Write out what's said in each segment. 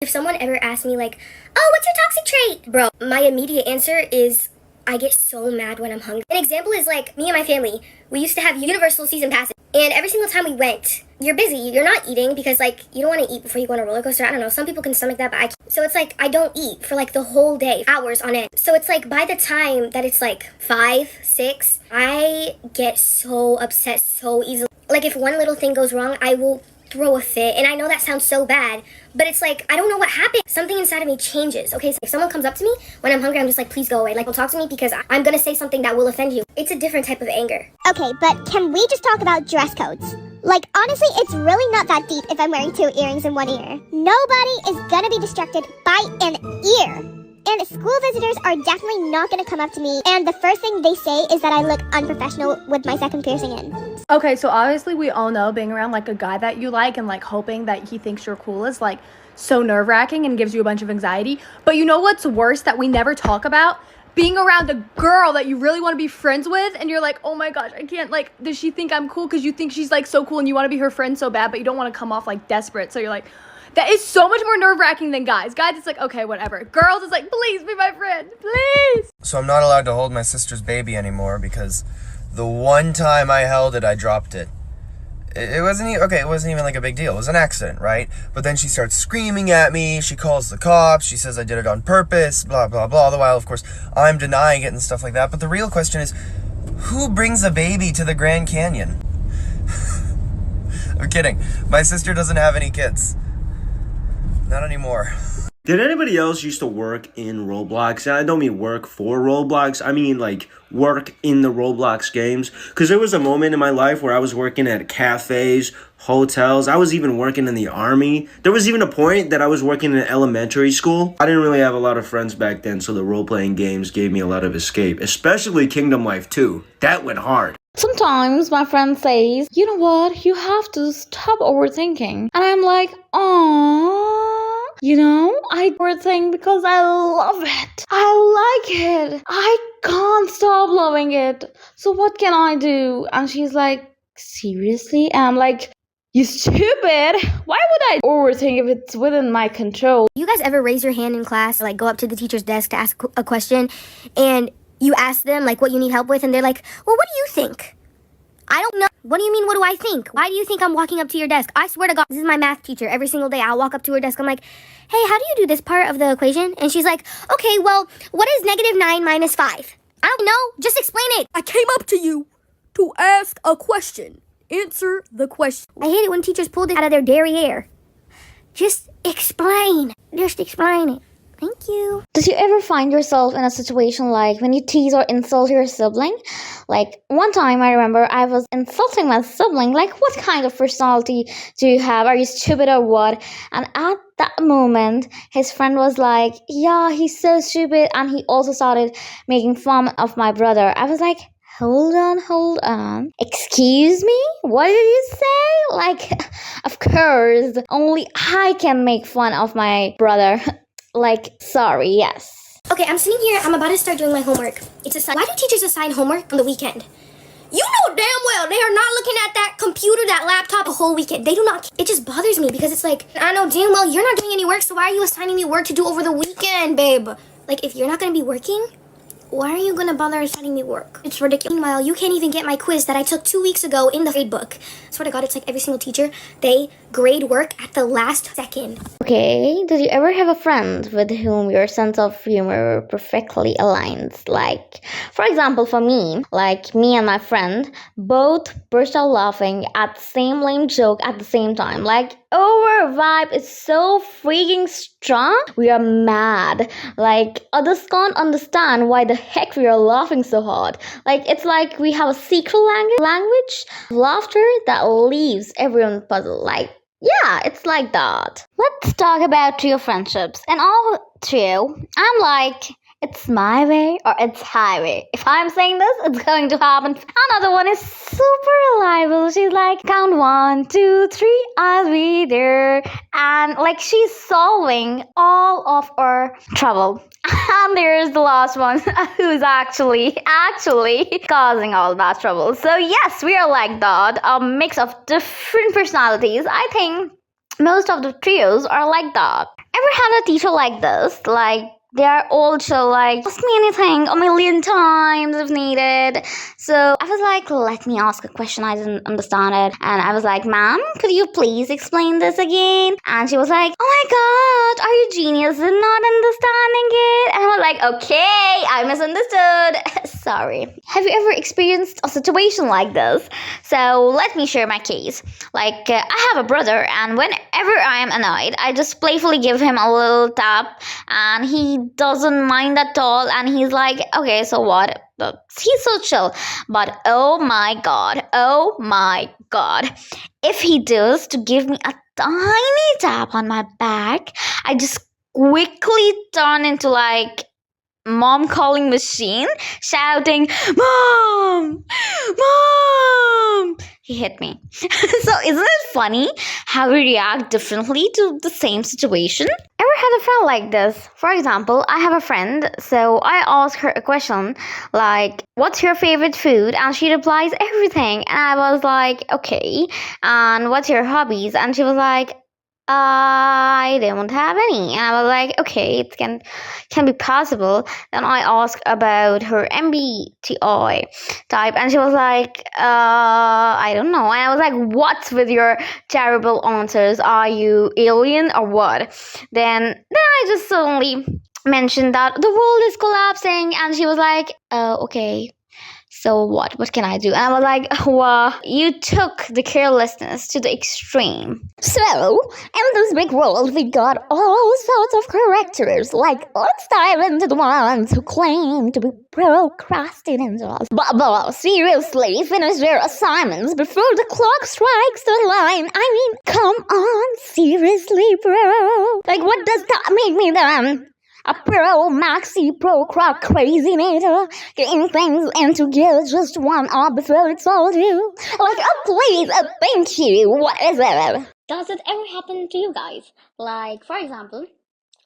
If someone ever asks me like, oh, what's your toxic trait? Bro, my immediate answer is I get so mad when I'm hungry. An example is like me and my family, we used to have Universal season passes. And every single time we went, you're busy, you're not eating because like you don't want to eat before you go on a roller coaster. I don't know, some people can stomach that, but I can't. So it's like I don't eat for like the whole day, hours on end. So it's like by the time that it's like 5, 6, I get so upset so easily. Like if one little thing goes wrong, I will throw a fit. And I know that sounds so bad, but it's like, I don't know what happened. Something inside of me changes. Okay, so if someone comes up to me when I'm hungry, I'm just like, please go away. Like, don't talk to me because I'm gonna say something that will offend you. It's a different type of anger. Okay, but can we just talk about dress codes? Like, honestly, it's really not that deep if I'm wearing 2 earrings in one ear. Nobody is gonna be distracted by an ear. And school visitors are definitely not gonna come up to me, and the first thing they say is that I look unprofessional with my second piercing in. Okay, so obviously we all know being around like a guy that you like and like hoping that he thinks you're cool is like so nerve-wracking and gives you a bunch of anxiety. But you know what's worse that we never talk about? Being around a girl that you really want to be friends with and you're like, oh my gosh, I can't, like, does she think I'm cool? Because you think she's like so cool and you want to be her friend so bad, but you don't want to come off like desperate. So you're like, that is so much more nerve-wracking than guys. Guys, it's like, okay, whatever. Girls, it's like, please be my friend, please. So I'm not allowed to hold my sister's baby anymore because the one time I held it, I dropped it. It wasn't even like a big deal. It was an accident, right? But then she starts screaming at me. She calls the cops. She says I did it on purpose, blah, blah, blah. All the while, of course, I'm denying it and stuff like that. But the real question is, who brings a baby to the Grand Canyon? I'm kidding. My sister doesn't have any kids. Not anymore. Did anybody else used to work in Roblox? And I don't mean work for Roblox. I mean like work in the Roblox games. Because there was a moment in my life where I was working at cafes, hotels. I was even working in the army. There was even a point that I was working in elementary school. I didn't really have a lot of friends back then, so the role-playing games gave me a lot of escape. Especially Kingdom Life 2. That went hard. Sometimes my friend says, you know what, you have to stop overthinking. And I'm like, aww. You know, I overthink because I love it. I like it. I can't stop loving it. So what can I do? And she's like, seriously? And I'm like, you stupid. Why would I overthink if it's within my control? You guys ever raise your hand in class, like go up to the teacher's desk to ask a question, and you ask them like what you need help with, and they're like, well, what do you think? I don't know. What do you mean, what do I think? Why do you think I'm walking up to your desk? I swear to God, this is my math teacher. Every single day, I'll walk up to her desk. I'm like, hey, how do you do this part of the equation? And she's like, okay, well, what is -9 minus 5? I don't know. Just explain it. I came up to you to ask a question. Answer the question. I hate it when teachers pull this out of their derriere. Just explain. Just explain it. Thank you. Did you ever find yourself in a situation like when you tease or insult your sibling? Like one time I remember I was insulting my sibling, like what kind of personality do you have? Are you stupid or what? And at that moment, his friend was like, yeah, he's so stupid. And he also started making fun of my brother. I was like, hold on. Excuse me? What did you say? Like, of course, only I can make fun of my brother. Like, sorry, yes. Okay, I'm sitting here. I'm about to start doing my homework. Why do teachers assign homework on the weekend? You know damn well they are not looking at that computer, that laptop the whole weekend. They do not. It just bothers me because it's like, I know damn well you're not doing any work, so why are you assigning me work to do over the weekend, babe? Like, if you're not going to be working, why are you going to bother assigning me work? It's ridiculous. Meanwhile, you can't even get my quiz that I took 2 weeks ago in the grade book. I swear to God, it's like every single teacher, they grade work at the last second. Okay, did you ever have a friend with whom your sense of humor perfectly aligns? Like, for example, for me, like me and my friend both burst out laughing at the same lame joke at the same time. Like, our vibe is so freaking strong. We are mad. Like, others can't understand why the heck we are laughing so hard. Like, it's like we have a secret language laughter that leaves everyone puzzled. Like, yeah, it's like that. Let's talk about trio friendships. In all trio, I'm like, it's my way or it's highway. If I'm saying this, it's going to happen. Another one is super reliable. She's like, count 1, 2, 3, I'll be there. And like, she's solving all of our trouble. And there's the last one who's actually causing all that trouble. So yes, we are like that. A mix of different personalities. I think most of the trios are like that. Ever had a teacher like this? Like, they are all chill, like, ask me anything a million times if needed. So I was like, let me ask a question. I didn't understand it. And I was like, ma'am, could you please explain this again? And she was like, oh my god, are you genius in not understanding it? And I was like, okay, I misunderstood. Sorry. Have you ever experienced a situation like this? So let me share my case. Like, I have a brother, and whenever I am annoyed, I just playfully give him a little tap, and he doesn't mind at all, and he's like, okay, so what? He's so chill. But oh my god, if he does to give me a tiny tap on my back, I just quickly turn into like mom calling machine, shouting, mom, mom. He hit me. So isn't it funny how we react differently to the same situation? Ever had a friend like this? For example, I have a friend, so I ask her a question like, what's your favorite food? And she replies, everything. And I was like, okay. And what's your hobbies? And she was like, I don't have any. And I was like, okay, it can be possible. Then I asked about her MBTI type, and she was like, I don't know. And I was like, what's with your terrible answers? Are you alien or what? Then I just suddenly mentioned that the world is collapsing, and she was like, okay. So what can I do? And I was like, well, you took the carelessness to the extreme. So, in this big world, we got all sorts of characters. Like, let's dive into the ones who claim to be procrastinators. But seriously, finish their assignments before the clock strikes the line. I mean, come on, seriously, bro. Like, what does that make me then? A maxi procrastinator, getting things into gear just 1 hour before it's all due. Like, please, thank you. What is it? Does it ever happen to you guys? Like, for example,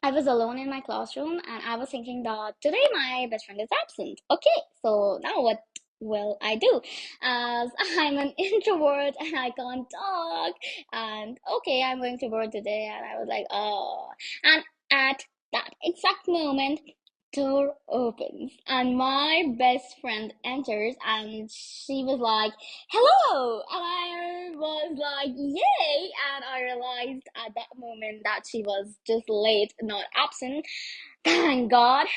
I was alone in my classroom and I was thinking that today my best friend is absent. Okay, so now what will I do? As I'm an introvert and I can't talk, and okay, I'm going to work today, and I was like, oh. And at that exact moment, door opens and my best friend enters, and she was like, hello, and I was like, yay. And I realized at that moment that she was just late, not absent. Thank god.